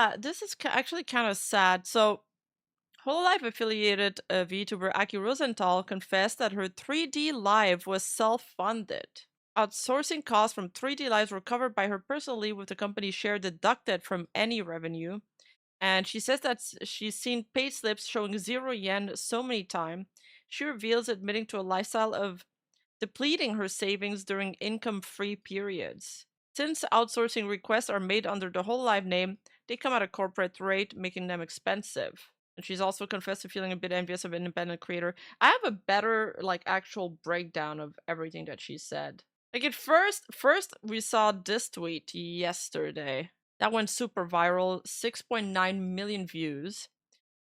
Yeah, this is actually kind of sad. So, Hololive affiliated VTuber Aki Rosenthal confessed that her 3D live was self-funded. Outsourcing costs from 3D lives were covered by her personally, with the company's share deducted from any revenue. And she says that she's seen pay slips showing 0 yen so many times. She reveals admitting to a lifestyle of depleting her savings during income-free periods. Since outsourcing requests are made under the Hololive name, they come at a corporate rate, making them expensive. And she's also confessed to feeling a bit envious of an independent creator. I have a better, like, actual breakdown of everything that she said. Like, at first we saw this tweet yesterday. That went super viral, 6.9 million views.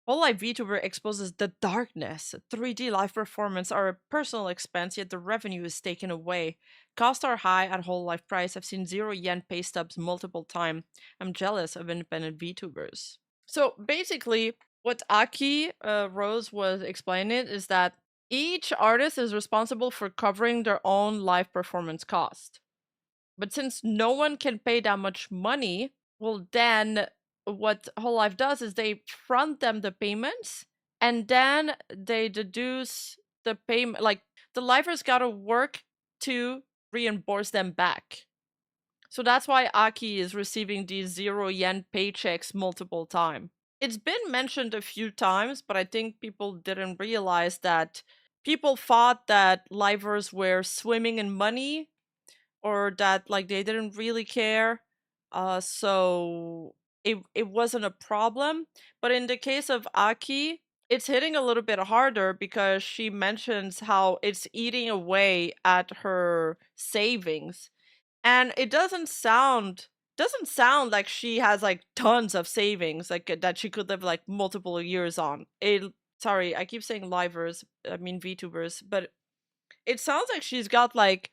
Hololive VTuber exposes the darkness. 3D live performance are a personal expense, yet the revenue is taken away. Costs are high at Hololive price. I've seen 0 yen pay stubs multiple times. I'm jealous of independent VTubers. So basically, what Aki Rose was explaining is that each artist is responsible for covering their own live performance cost. But since no one can pay that much money, well, then what Hololive does is they front them the payments, and then they deduce the payment. Like, the livers gotta work to reimburse them back. So that's why Aki is receiving these 0 yen paychecks multiple times. It's been mentioned a few times, but I think people didn't realize that people thought that livers were swimming in money, or that like they didn't really care. So it wasn't a problem. But in the case of Aki, it's hitting a little bit harder because she mentions how it's eating away at her savings. And it doesn't sound like she has like tons of savings, like that she could live like multiple years on. Sorry, I keep saying livers, I mean VTubers, but it sounds like she's got like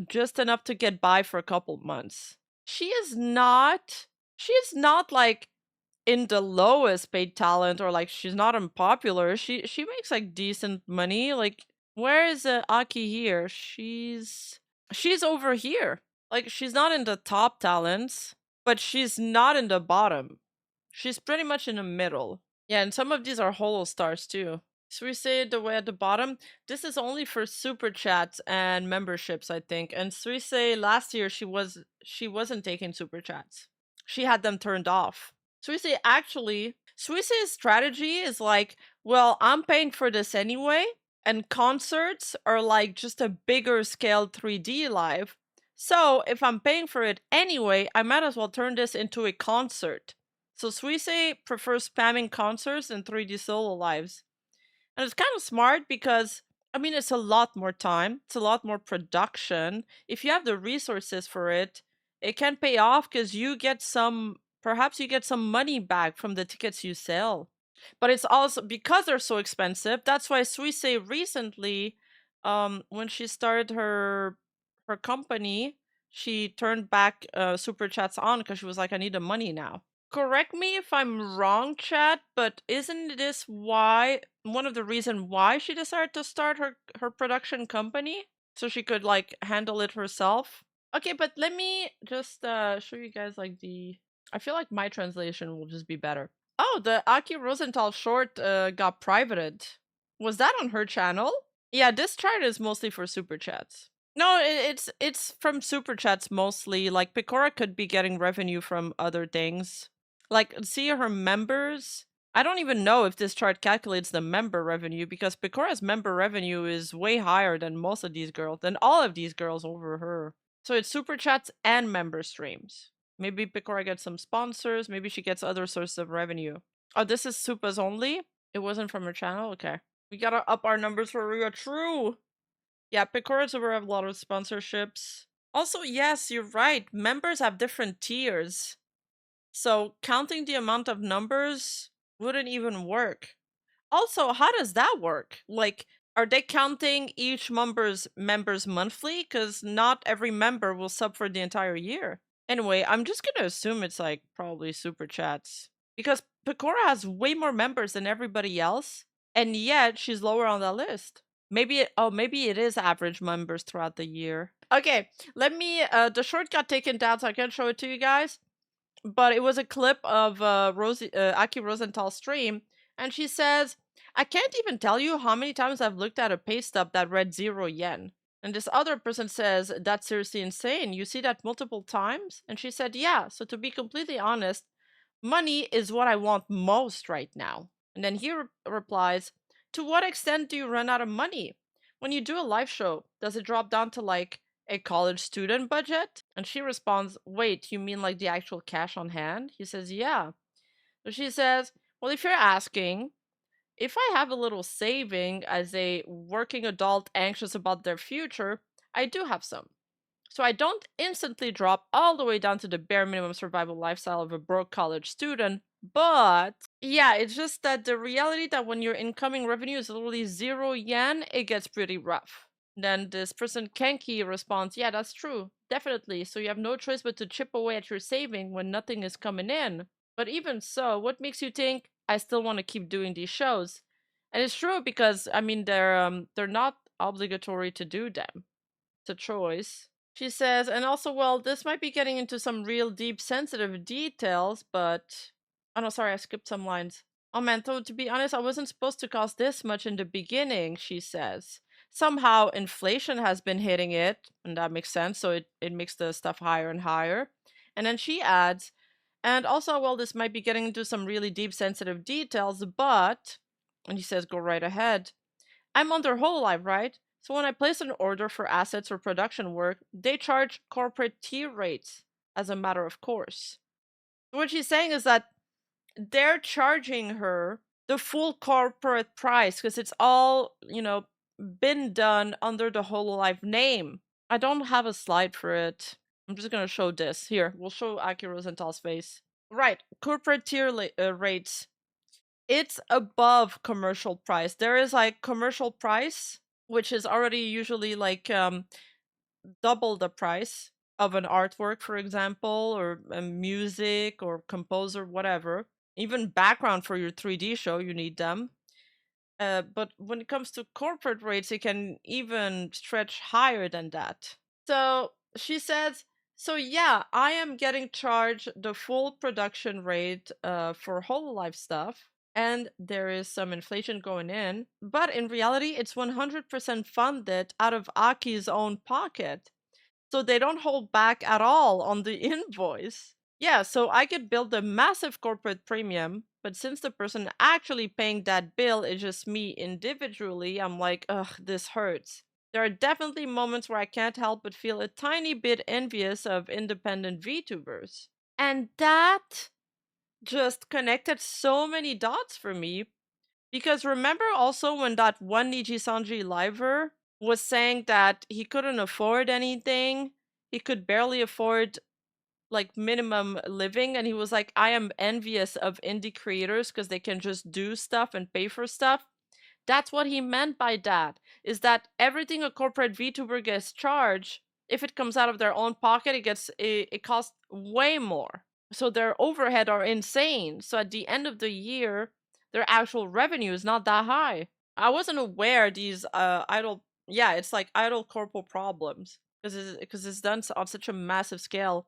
just enough to get by for a couple months. She is not like in the lowest paid talent, or like she's not unpopular. She makes like decent money. Like, where is Aki here? She's over here. Like, she's not in the top talents, but she's not in the bottom. She's pretty much in the middle. Yeah, and some of these are holo stars too. So we say the way at the bottom, this is only for super chats and memberships, I think. And Suise last year she wasn't taking super chats. She had them turned off. Suise actually, Suise's strategy is like, well, I'm paying for this anyway, and concerts are like just a bigger scale 3D live. So if I'm paying for it anyway, I might as well turn this into a concert. So Suise prefers spamming concerts and 3D solo lives. And it's kind of smart because, I mean, it's a lot more time, it's a lot more production. If you have the resources for it, it can pay off because perhaps you get some money back from the tickets you sell. But it's also because they're so expensive. That's why Suisse recently, when she started her company, she turned back super chats on because she was like, I need the money now. Correct me if I'm wrong, chat, but isn't this why one of the reason why she decided to start her production company, so she could like handle it herself? Okay, but let me just show you guys like I feel like my translation will just be better. Oh, the Aki Rosenthal short got privated. Was that on her channel? Yeah, this chart is mostly for super chats. No, it's from super chats mostly. Like, Pecora could be getting revenue from other things. Like, see her members. I don't even know if this chart calculates the member revenue, because Pecora's member revenue is way higher than most of these girls, than all of these girls over her. So it's super chats and member streams. Maybe Pecora gets some sponsors. Maybe she gets other sources of revenue. Oh, this is Supas only? It wasn't from her channel? Okay. We gotta up our numbers for Ria. True! Yeah, Pecora's over have a lot of sponsorships. Also, yes, you're right. Members have different tiers. So counting the amount of numbers wouldn't even work. Also, how does that work? Like, are they counting each members monthly? Because not every member will sub for the entire year. Anyway, I'm just gonna assume it's like probably super chats. Because Pecora has way more members than everybody else, and yet she's lower on that list. Maybe it is average members throughout the year. Okay, let me the short got taken down so I can show it to you guys. but it was a clip of Aki Rosenthal's stream, and she says, "I can't even tell you how many times I've looked at a pay stub that read 0 yen." And this other person says, "That's seriously insane. You see that multiple times?" And she said, "Yeah. So to be completely honest, money is what I want most right now." And then he replies, "To what extent do you run out of money? When you do a live show, does it drop down to like a college student budget?" And she responds, "Wait, you mean like the actual cash on hand?" He says, "Yeah." So she says, "Well, if you're asking, if I have a little saving as a working adult anxious about their future, I do have some. So I don't instantly drop all the way down to the bare minimum survival lifestyle of a broke college student, but yeah, it's just that the reality that when your incoming revenue is literally 0 yen, it gets pretty rough." Then this person Kenki responds, "Yeah, that's true. Definitely. So you have no choice but to chip away at your saving when nothing is coming in. But even so, what makes you think I still want to keep doing these shows?" And it's true because I mean they're not obligatory to do them. It's a choice. She says, and also, well, this might be getting into some real deep sensitive details, but oh no, sorry, I skipped some lines. "Oh man, though, to be honest, I wasn't supposed to cost this much in the beginning," she says. "Somehow inflation has been hitting it, and that makes sense, so it makes the stuff higher and higher." And then she adds, "And also, well, this might be getting into some really deep sensitive details, but," and he says, "Go right ahead. I'm on their Hololive, right? So when I place an order for assets or production work, they charge corporate tier rates as a matter of course." What she's saying is that they're charging her the full corporate price because it's all, been done under the Hololive name. I don't have a slide for it. I'm just gonna show this. Here, we'll show Aki Rosenthal's face. Right, corporate tier rates. It's above commercial price. There is like commercial price, which is already usually like double the price of an artwork, for example, or a music or composer, whatever. Even background for your 3D show, you need them. But when it comes to corporate rates, it can even stretch higher than that. So she says, "So yeah, I am getting charged the full production rate for Hololive stuff, and there is some inflation going in, but in reality, it's 100% funded out of Aki's own pocket. So they don't hold back at all on the invoice. Yeah, so I could build a massive corporate premium, but since the person actually paying that bill is just me individually, I'm like, ugh, this hurts. There are definitely moments where I can't help but feel a tiny bit envious of independent VTubers." And that just connected so many dots for me because remember also when that one Nijisanji liver was saying that he couldn't afford anything, he could barely afford like minimum living, and he was like, "I am envious of indie creators because they can just do stuff and pay for stuff." That's what he meant by that, is that everything a corporate VTuber gets charged, if it comes out of their own pocket, it costs way more. So their overhead are insane. So at the end of the year, their actual revenue is not that high. I wasn't aware these idle, yeah, it's like idle corporal problems because it's done on such a massive scale.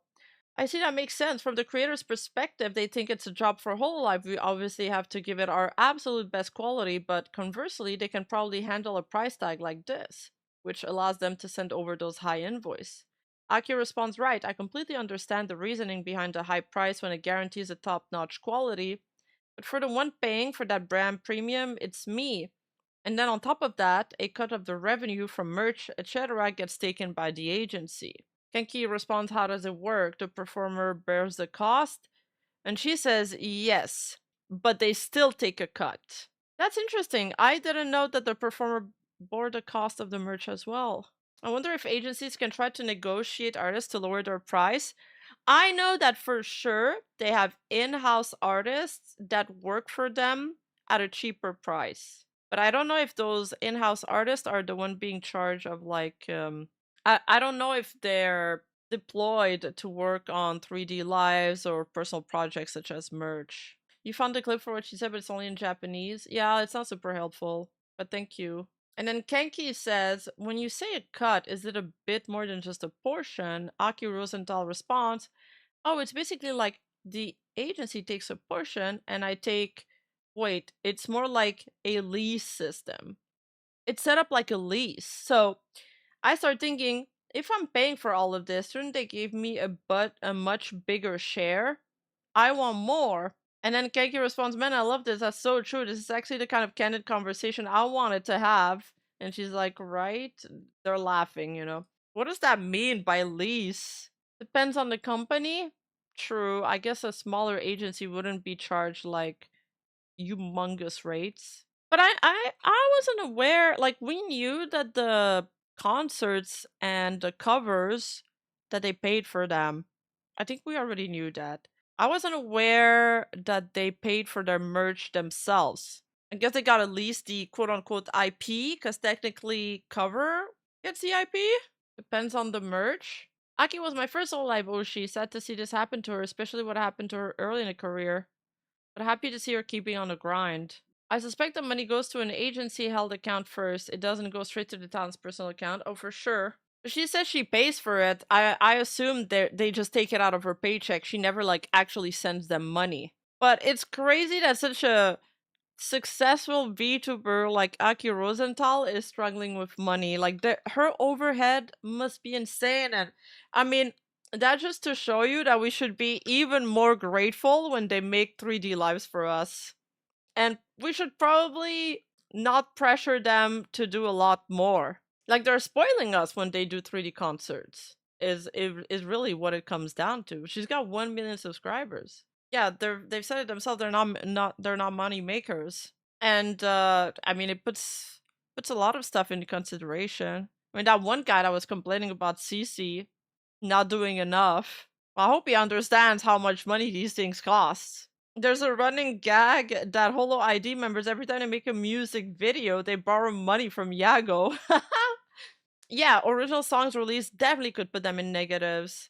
I see that makes sense. From the creator's perspective, they think it's a job for Hololive. We obviously have to give it our absolute best quality, but conversely, they can probably handle a price tag like this, which allows them to send over those high invoice. Aki responds, "Right, I completely understand the reasoning behind the high price when it guarantees a top-notch quality, but for the one paying for that brand premium, it's me. And then on top of that, a cut of the revenue from merch, etc. gets taken by the agency." Kenki responds, "How does it work? The performer bears the cost?" And she says, "Yes, but they still take a cut." That's interesting. I didn't know that the performer bore the cost of the merch as well. I wonder if agencies can try to negotiate artists to lower their price. I know that for sure they have in-house artists that work for them at a cheaper price. But I don't know if those in-house artists are the one being charged of like I don't know if they're deployed to work on 3D lives or personal projects such as merch. You found the clip for what she said, but it's only in Japanese. Yeah, it's not super helpful, but thank you. And then Kenki says, "When you say a cut, is it a bit more than just a portion?" Aki Rosenthal responds, "Oh, it's basically like the agency takes a portion and I take, wait, it's more like a lease system. It's set up like a lease. So I start thinking, if I'm paying for all of this, shouldn't they give me a much bigger share? I want more. And then Keiki responds, man, I love this. That's so true. This is actually the kind of candid conversation I wanted to have. And she's like, right? They're laughing, you know. What does that mean by lease? Depends on the company. True. I guess a smaller agency wouldn't be charged like humongous rates. But I wasn't aware, like we knew that the concerts and the covers that they paid for them. I think we already knew that. I wasn't aware that they paid for their merch themselves. I guess they got at least the quote unquote IP, because technically cover gets the IP. Depends on the merch. Aki was my first Hololive Oshi. Sad to see this happen to her, especially what happened to her early in her career. But happy to see her keeping on the grind. I suspect the money goes to an agency-held account first. It doesn't go straight to the talent's personal account. Oh, for sure. But she says she pays for it. I assume they just take it out of her paycheck. She never, like, actually sends them money. But it's crazy that such a successful VTuber like Aki Rosenthal is struggling with money. Like, her overhead must be insane. And, I mean, that just to show you that we should be even more grateful when they make 3D lives for us. And we should probably not pressure them to do a lot more. Like, they're spoiling us when they do 3D concerts. Is really what it comes down to. She's got 1 million subscribers. Yeah, they've said it themselves. They're not money makers. And I mean, it puts a lot of stuff into consideration. I mean, that one guy that was complaining about CC not doing enough. I hope he understands how much money these things cost. There's a running gag that Holo ID members, every time they make a music video, they borrow money from Yago. Yeah, original songs released definitely could put them in negatives.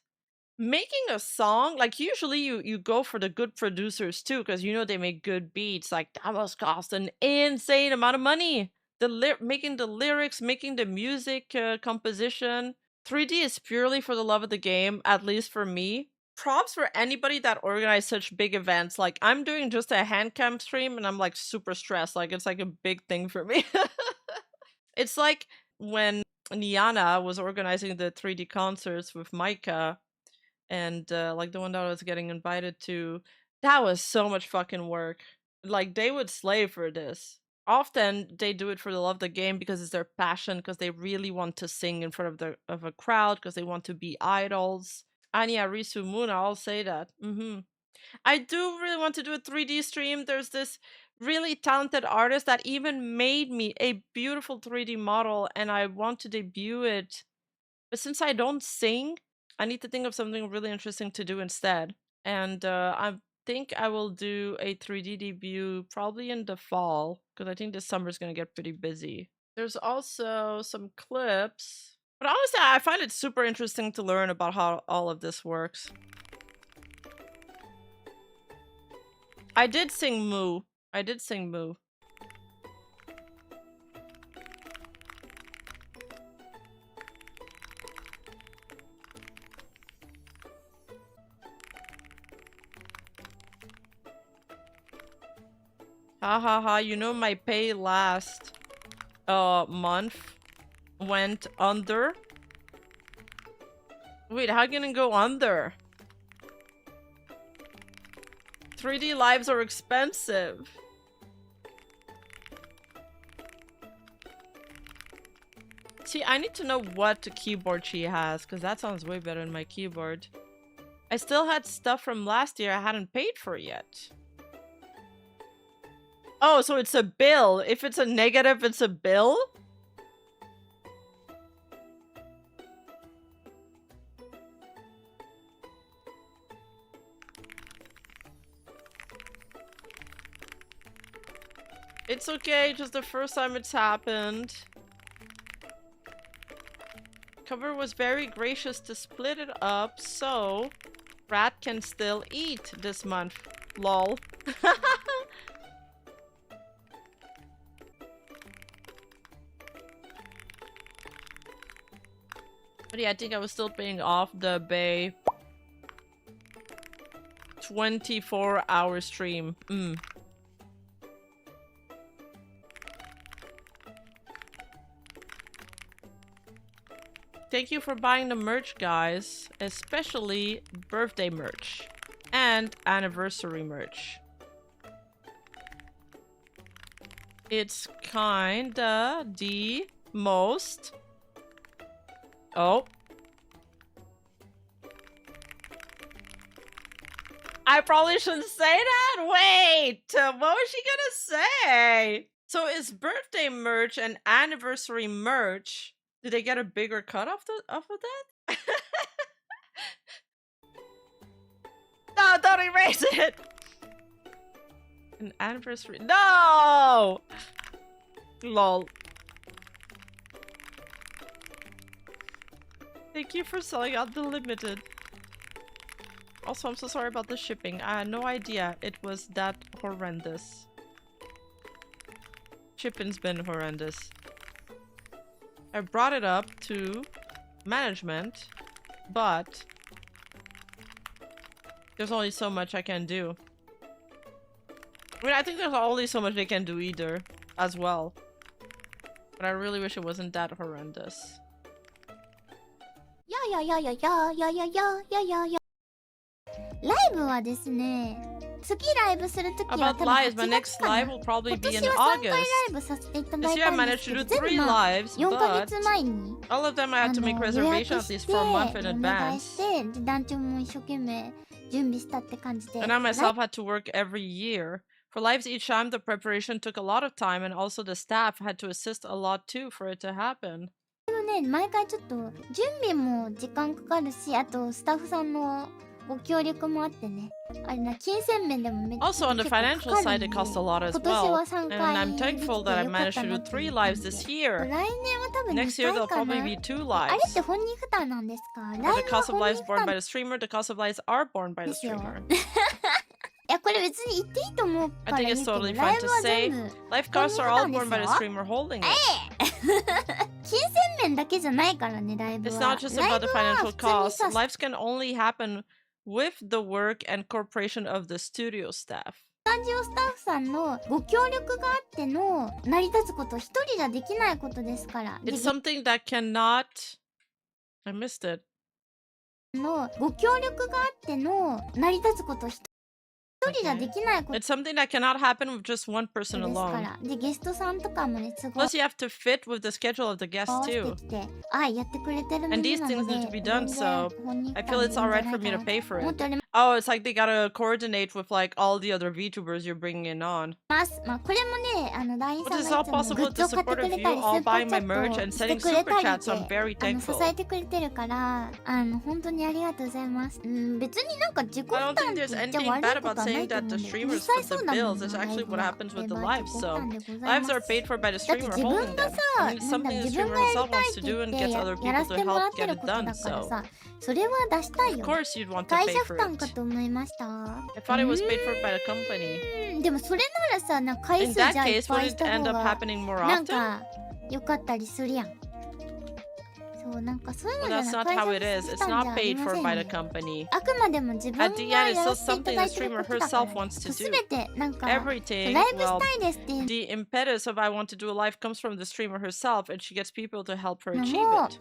Making a song, like usually you go for the good producers too, because you know they make good beats. Like that must cost an insane amount of money. Making the lyrics, making the music composition. 3D is purely for the love of the game, at least for me. Props for anybody that organized such big events. Like I'm doing just a hand cam stream and I'm like super stressed. Like it's like a big thing for me. It's like when Niana was organizing the 3D concerts with Micah and like the one that I was getting invited to, that was so much fucking work. Like they would slave for this. Often they do it for the love of the game because it's their passion, because they really want to sing in front of a crowd, because they want to be idols. Anya Risu Muna, I'll say that. I do really want to do a 3D stream. There's this really talented artist that even made me a beautiful 3D model, and I want to debut it. But since I don't sing, I need to think of something really interesting to do instead. And I think I will do a 3D debut probably in the fall, because I think this summer is going to get pretty busy. There's also some clips. But honestly, I find it super interesting to learn about how all of this works. I did sing Moo. I did sing Moo. Ha ha ha, you know my pay last month went under. Wait, how can it go under? 3D lives are expensive. See, I need to know what keyboard she has, because that sounds way better than my keyboard. I still had stuff from last year I hadn't paid for yet. Oh, so it's a bill. If it's a negative, it's a bill? It's okay, just the first time it's happened. Cover was very gracious to split it up, so Rat can still eat this month. Lol. But yeah, I think I was still paying off the Bay 24-hour stream. Thank you for buying the merch, guys. Especially birthday merch. And anniversary merch. It's kinda the most... Oh. I probably shouldn't say that. Wait, what was she gonna say? So is birthday merch and anniversary merch? Did they get a bigger cut off of that? No, don't erase it. An anniversary. No. Lol. Thank you for selling out the limited. Also, I'm so sorry about the shipping. I had no idea it was that horrendous. Shipping's been horrendous. I brought it up to management, but there's only so much I can do. I mean, I think there's only so much they can do either, as well. But I really wish it wasn't that horrendous. About lives, my next live will probably be in August. This year I managed to do 3 lives, but all of them I had to make reservations at least for a month in advance. And I myself had to work every year. For lives each time, the preparation took a lot of time, and also the staff had to assist a lot too for it to happen. Also, on the financial side, it costs a lot as well. And I'm thankful that I managed to do 3 lives this year. Next year, there'll probably be 2 lives. For the cost of lives borne by the streamer, the cost of lives are borne by the streamer. I think it's totally fine to say. Life costs are all borne by the streamer holding it. It's not just about the financial cost. Lives can only happen with the work and cooperation of the studio staff. It's something that cannot... I missed it. Okay. It's something that cannot happen with just one person alone. Plus, you have to fit with the schedule of the guests too. And these things need to be done, so I feel it's alright for me to pay for it. Oh, it's like they gotta coordinate with like all the other VTubers you're bringing in on. But this is all possible with the support of you all buying my merch and sending super chats, so I'm very thankful. I don't think there's anything bad about saying that the streamers foot the bills. It's actually what happens with the lives, so lives are paid for by the streamer holding them. I mean, it's something the streamer himself wants to do and gets other people to help get it done, so of course you'd want to pay for it. I thought it was paid for by the company. In that case, would it end up happening more often? Well, that's not how it is. It's not paid for by the company. At the end, it's still something the streamer herself wants to do. Everything, well, the impetus of I want to do a live comes from the streamer herself, and she gets people to help her achieve it.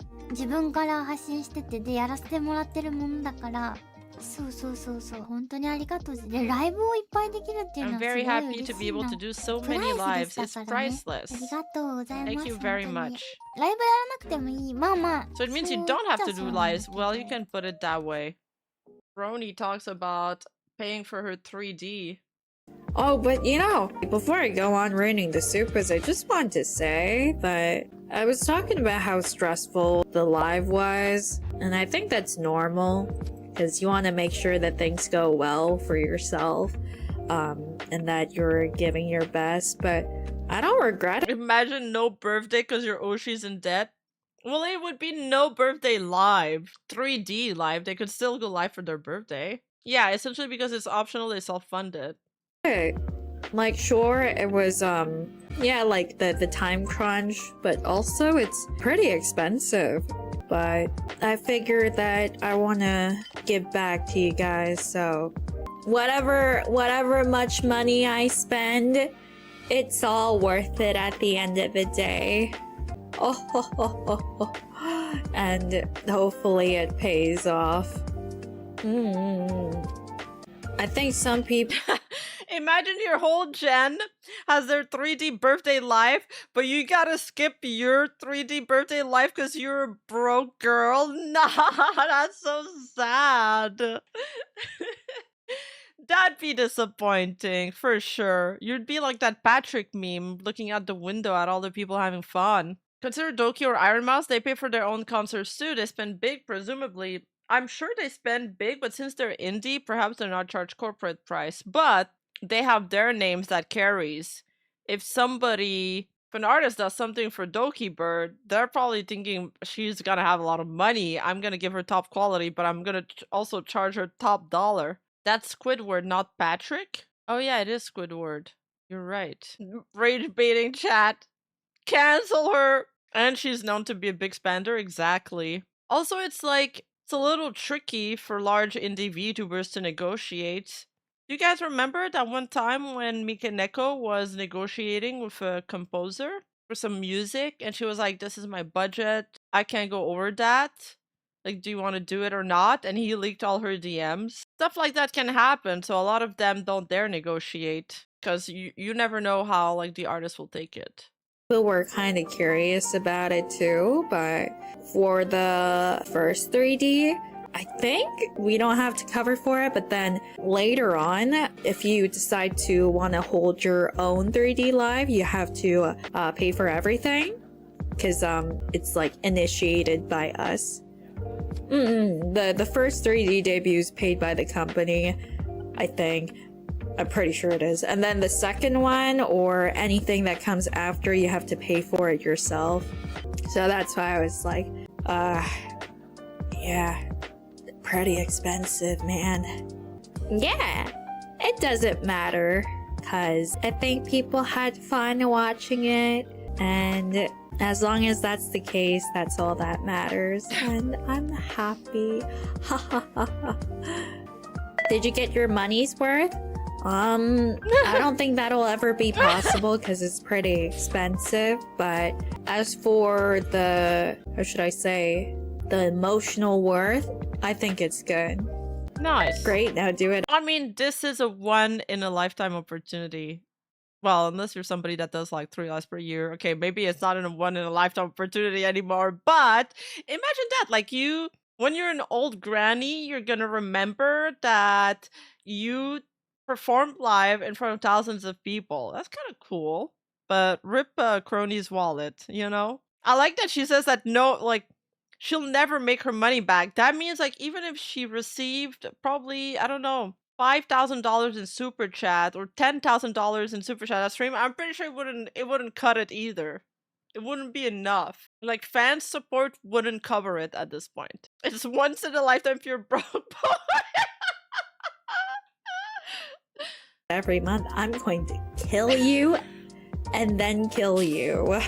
I'm very happy to be able to do so many lives. It's priceless. Thank you very much. So it means you don't have to do lives. Well, you can put it that way. Roni talks about paying for her 3D. Oh, but you know, before I go on ruining the supers, I just want to say that I was talking about how stressful the live was, and I think that's normal. Because you want to make sure that things go well for yourself, and that you're giving your best, but I don't regret it. Imagine no birthday because your Oshi's in debt. Well, it would be no birthday live. 3D live. They could still go live for their birthday. Yeah, essentially because it's optional, they self-fund it. Okay. Like, sure, it was, yeah, like the time crunch, but also it's pretty expensive. But I figured that I want to give back to you guys, so whatever much money I spend, it's all worth it at the end of the day. Oh, and hopefully it pays off. I think some people. Imagine your whole gen has their 3D birthday life, but you gotta skip your 3D birthday life because you're a broke girl. Nah, that's so sad. That'd be disappointing, for sure. You'd be like that Patrick meme, looking out the window at all the people having fun. Consider Doki or Iron Mouse, they pay for their own concerts too. They spend big, presumably. I'm sure they spend big, but since they're indie, perhaps they're not charged corporate price. But they have their names that carries. If an artist does something for Doki Bird, they're probably thinking she's gonna have a lot of money. I'm gonna give her top quality, but I'm gonna also charge her top dollar. That's Squidward, not Patrick? Oh yeah, it is Squidward. You're right. Rage baiting chat. Cancel her! And she's known to be a big spender, exactly. Also, it's like, it's a little tricky for large indie VTubers to negotiate. Do you guys remember that one time when Mikaneko was negotiating with a composer for some music and she was like, this is my budget, I can't go over that. Like, do you want to do it or not? And he leaked all her DMs. Stuff like that can happen, so a lot of them don't dare negotiate because you never know how like the artist will take it. People were kind of curious about it too, but for the first 3D, I think we don't have to cover for it, but then later on, if you decide to want to hold your own 3D live, you have to pay for everything because it's like initiated by us. The first 3D debut is paid by the company, I think. I'm pretty sure it is. And then the second one or anything that comes after, you have to pay for it yourself. So that's why I was like, yeah, pretty expensive, man. Yeah, it doesn't matter because I think people had fun watching it. And as long as that's the case, that's all that matters. And I'm happy. Ha ha ha ha. Did you get your money's worth? I don't think that'll ever be possible because it's pretty expensive. But as for the, how should I say, the emotional worth, I think it's good. Nice. Great, now do it. I mean, this is a one-in-a-lifetime opportunity. Well, unless you're somebody that does like 3 lives per year. Okay, maybe it's not a one-in-a-lifetime opportunity anymore, but imagine that. Like when you're an old granny, you're gonna remember that you performed live in front of thousands of people. That's kind of cool. But rip Crony's wallet, you know? I like that she says that she'll never make her money back. That means like even if she received probably, I don't know, $5,000 in super chat or $10,000 in super chat at stream, I'm pretty sure it wouldn't cut it either. It wouldn't be enough. Like fan support wouldn't cover it at this point. It's once in a lifetime if you're broke boy. Every month, I'm going to kill you and then kill you.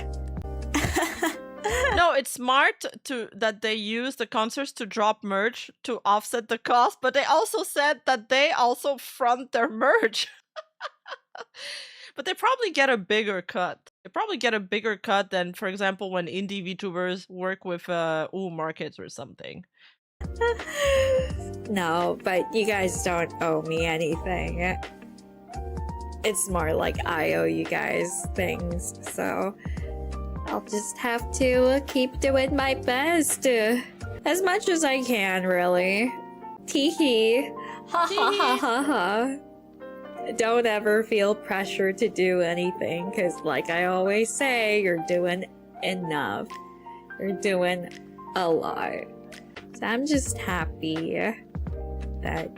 No, it's smart that they use the concerts to drop merch to offset the cost, but they also said that they also front their merch. But they probably get a bigger cut. They probably get a bigger cut than, for example, when indie VTubers work with markets or something. No, but you guys don't owe me anything. It's more like I owe you guys things, so I'll just have to keep doing my best. As much as I can, really. Teehee. Ha ha ha ha ha. Don't ever feel pressure to do anything, because like I always say, you're doing enough. You're doing a lot. So I'm just happy that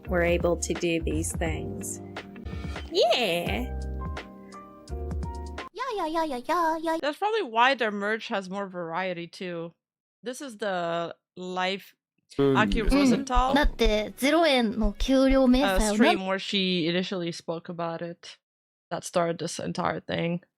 we're able to do these things. Yeah. Yeah. That's probably why their merch has more variety too. This is the live Aki Rosenthal だって0円の給料明細を stream where she initially spoke about it. That started this entire thing.